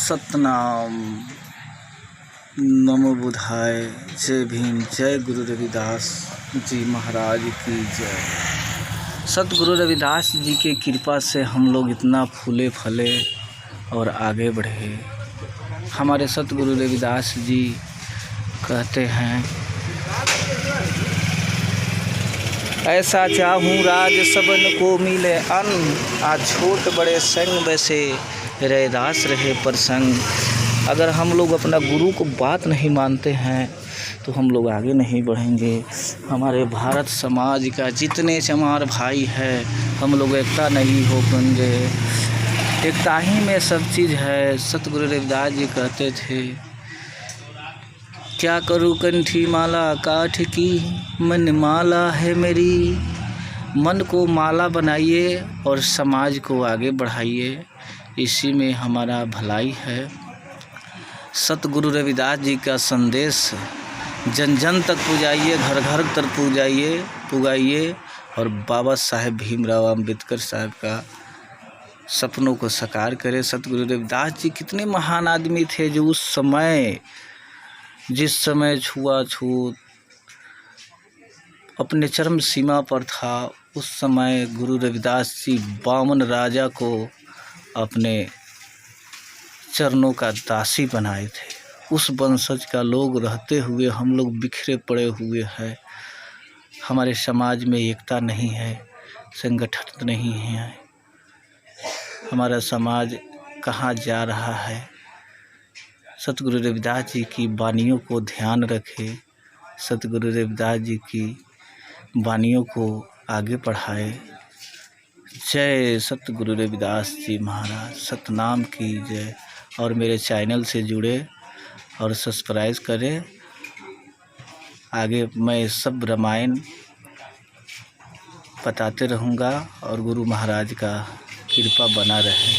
सतनाम। नमो बुधाय। जय भीम। जय गुरु रविदास जी महाराज की जय। सतगुरु रविदास जी के कृपा से हम लोग इतना फूले फले और आगे बढ़े। हमारे सतगुरु रविदास जी कहते हैं, ऐसा चाहूँ राज सबन को मिले अन्न, आज छोट बड़े संग वैसे रैदास रहे प्रसंग। अगर हम लोग अपना गुरु को बात नहीं मानते हैं तो हम लोग आगे नहीं बढ़ेंगे। हमारे भारत समाज का जितने चमार भाई है, हम लोग एकता नहीं हो पाएंगे। एकता ही में सब चीज़ है। सतगुरु रविदास जी कहते थे, क्या करूँ कंठी माला काठ की, मन माला है मेरी। मन को माला बनाइए और समाज को आगे बढ़ाइए, इसी में हमारा भलाई है। सतगुरु रविदास जी का संदेश जन जन तक पुजाइए, घर घर तक पुगाइए और बाबा साहेब भीमराव अम्बेडकर साहब का सपनों को साकार करें। सतगुरु रविदास जी कितने महान आदमी थे, जो उस समय जिस समय छुआछूत अपने चरम सीमा पर था, उस समय गुरु रविदास जी 52 राजा को अपने चरणों का दासी बनाए थे। उस वंशज का लोग रहते हुए हम लोग बिखरे पड़े हुए हैं। हमारे समाज में एकता नहीं है, संगठन नहीं है। हमारा समाज कहाँ जा रहा है। सतगुरु रविदास जी की वाणियों को ध्यान रखें, सतगुरु रविदास जी की वाणियों को आगे बढ़ाए। जय सतगुरु रविदास जी महाराज। सतनाम की जय। और मेरे चैनल से जुड़े और सब्सक्राइब करें। आगे मैं सब रामायण बताते रहूँगा और गुरु महाराज का कृपा बना रहे,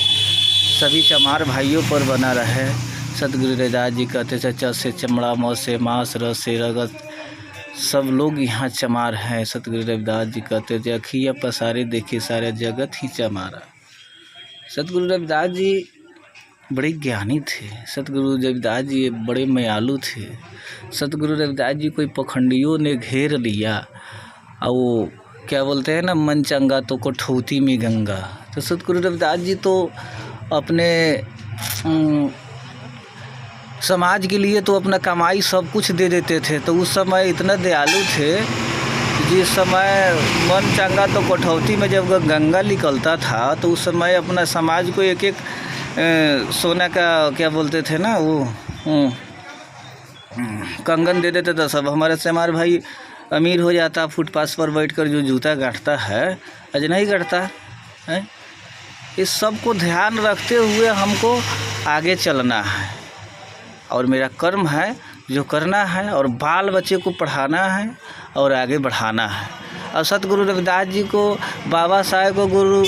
सभी चमार भाइयों पर बना रहे। सतगुरु रविदास जी कहते थे, च से चमड़ा, म से मांस, र से रगत, सब लोग यहाँ चमार हैं। सतगुरु रविदास जी कहते थे, अखिया पसारे देखे सारे जगत ही चमारा। सतगुरु रविदास जी बड़े ज्ञानी थे। सतगुरु रविदास जी बड़े मयालु थे। सतगुरु रविदास जी कोई पखंडियों ने घेर लिया और वो क्या बोलते हैं ना, मन चंगा तो कठौती में गंगा। तो सतगुरु रविदास जी तो अपने समाज के लिए तो अपना कमाई सब कुछ दे देते थे। तो उस समय इतना दयालु थे, जिस समय मन चंगा तो कठौती में जब गंगा निकलता था, तो उस समय अपना समाज को एक एक सोना का क्या बोलते थे ना, वो कंगन दे देते थे सब। हमारे चमार भाई अमीर हो जाता, फुटपाथ पर बैठकर जो जूता गांठता है, आज नहीं गांठता है। इस सब को ध्यान रखते हुए हमको आगे चलना है और मेरा कर्म है जो करना है, और बाल बच्चे को पढ़ाना है और आगे बढ़ाना है। और सतगुरु रविदास जी को, बाबा साहेब को, गुरु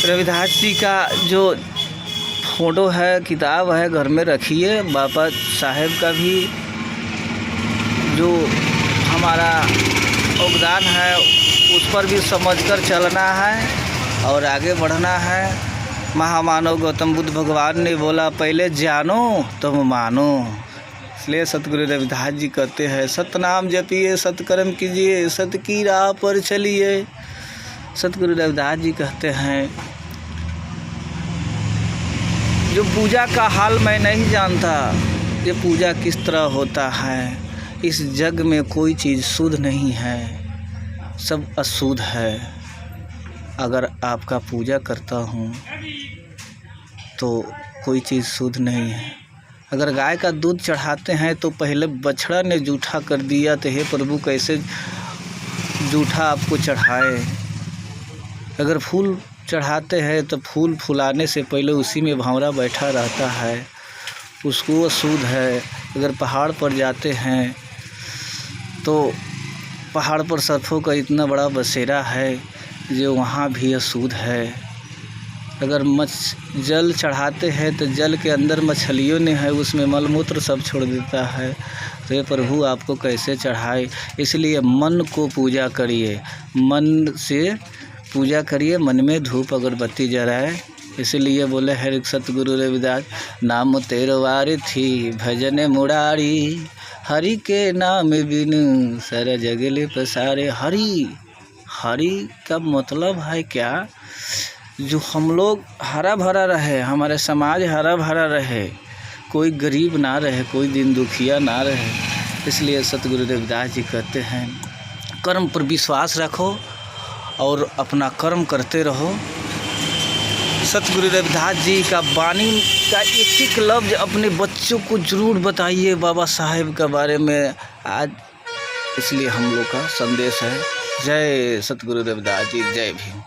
रविदास जी का जो फोटो है, किताब है, घर में रखिए। बाबा साहेब का भी जो हमारा योगदान है, उस पर भी समझकर चलना है और आगे बढ़ना है। महामानव गौतम बुद्ध भगवान ने बोला, पहले जानो तुम मानो। इसलिए सतगुरु रविदास जी कहते हैं, सतनाम जपिए, सत्कर्म कीजिए, सत की राह पर चलिए। सतगुरु रविदास जी कहते हैं, जो पूजा का हाल मैं नहीं जानता, ये पूजा किस तरह होता है। इस जग में कोई चीज़ शुद्ध नहीं है, सब अशुद्ध है। अगर आपका पूजा करता हूँ तो कोई चीज़ शुद्ध नहीं है। अगर गाय का दूध चढ़ाते हैं तो पहले बछड़ा ने जूठा कर दिया, तो हे प्रभु कैसे जूठा आपको चढ़ाए। अगर फूल चढ़ाते हैं तो फूल फुलाने से पहले उसी में भंवरा बैठा रहता है, उसको अशुद्ध है। अगर पहाड़ पर जाते हैं तो पहाड़ पर सर्पों का इतना बड़ा बसेरा है, जो वहाँ भी अशुद्ध है। अगर जल चढ़ाते हैं तो जल के अंदर मछलियों ने है, उसमें मलमूत्र सब छोड़ देता है। तो ये प्रभु आपको कैसे चढ़ाए। इसलिए मन को पूजा करिए, मन से पूजा करिए, मन में धूप अगरबत्ती जलाए इसीलिए बोले हर सतगुरु रविदास, नाम तेरवार थी भजन मुरारी, हरि के नाम बिनु सारा जगले पसारे। हरि का मतलब है क्या? जो हम लोग हरा भरा रहे, हमारे समाज हरा भरा रहे, कोई गरीब ना रहे, कोई दिन दुखिया ना रहे। इसलिए सतगुरु रविदास जी कहते हैं कर्म पर विश्वास रखो और अपना कर्म करते रहो। सतगुरु रविदास जी का वाणी का एक एक लफ्ज़ अपने बच्चों को ज़रूर बताइए बाबा साहेब के बारे में आज। इसलिए हम लोग का संदेश है। जय सतगुरु रविदास जी, जय भीम।